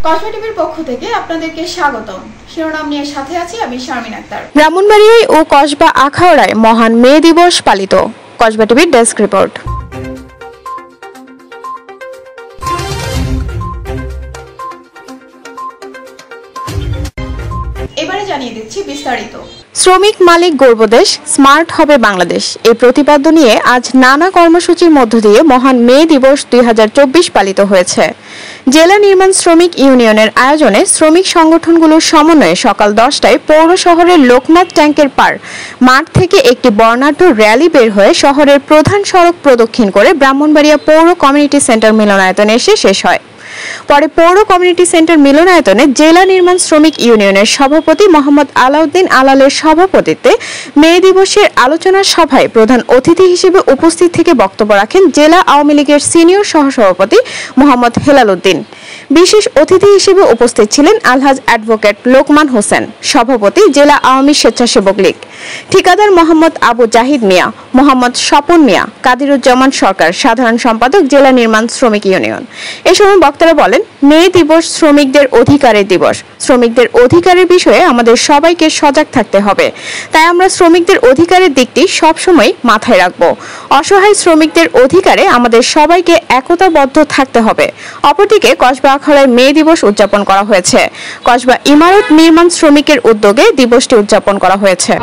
কসবা টিভির পক্ষ থেকে আপনাদেরকে স্বাগতম। শিরোনাম নিয়ে সাথে আছি আমি শারমিন আক্তার। ব্রাহ্মণবাড়িয়ায় ও কসবা আখাউড়ায় মহান মে দিবস পালিত। কসবা টিভির ডেস্ক রিপোর্ট। এবারে জানিয়ে দিচ্ছি বিস্তারিত। শ্রমিক মালিক গর্বদেশ, স্মার্ট হবে বাংলাদেশ, এই প্রতিপাদ্য নিয়ে আজ নানা কর্মসূচির মধ্য দিয়ে মহান মে দিবস 2024 পালিত হয়েছে। জেলা নির্মাণ শ্রমিক ইউনিয়নের আয়োজনে শ্রমিক সংগঠনগুলোর সমন্বয়ে সকাল 10টায় পৌর শহরের লোকনাথ ট্যাঙ্কের পার মাঠ থেকে একটি বর্ণাঢ্য র্যালি বের হয়ে শহরের প্রধান সড়ক প্রদক্ষিণ করে ব্রাহ্মণবাড়িয়া পৌর কমিউনিটি সেন্টার মিলনায়তনে এসে শেষ হয়। পরে পৌর কমিউনিটি সেন্টার মিলনায়তনে জেলা নির্মাণ শ্রমিক ইউনিয়নের সভাপতি মোহাম্মদ আলাউদ্দিন আলালের সভাপতিত্বে মে দিবসের আলোচনা সভায় প্রধান অতিথি হিসেবে উপস্থিত থেকে বক্তব্য রাখেন জেলা আওয়ামী লীগের সিনিয়র সহসভাপতি মোহাম্মদ হেলাল উদ্দিন। বিশেষ অতিথি হিসেবে উপস্থিত ছিলেন আলহাজ অ্যাডভোকেট লোকমান হোসেন, সভাপতি জেলা আওয়ামী স্বেচ্ছাসেবক লীগ, ঠিকাদার মোহাম্মদ আবু জাহিদ মিয়া, মোহাম্মদ স্বপন মিয়া, কাদিরুজ্জামান সরকার, সাধারণ সম্পাদক জেলা নির্মাণ শ্রমিক ইউনিয়ন। এ সময় বক্তারা বলেন, মে দিবস শ্রমিকদের অধিকারের দিবস। শ্রমিকদের অধিকারের বিষয়ে আমাদের সবাইকে সজাগ থাকতে হবে, তাই আমরা শ্রমিকদের অধিকারের দিকটি সবসময় মাথায় রাখব। অসহায় শ্রমিকদের অধিকারে আমাদের সবাইকে একতাবদ্ধ থাকতে হবে। অপরদিকে কসবা আখাউড়ায় মে দিবস উদযাপন করা হয়েছে। কসবা ইমারত নির্মাণ শ্রমিকের উদ্যোগে দিবসটি উদযাপন করা হয়েছে।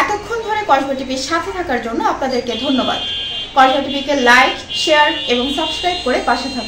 এতক্ষণ ধরে কসবা টিভির সাথে থাকার জন্য আপনাদেরকে ধন্যবাদ। কসবা টিভিকে লাইক, শেয়ার এবং সাবস্ক্রাইব করে পাশে থাকুন।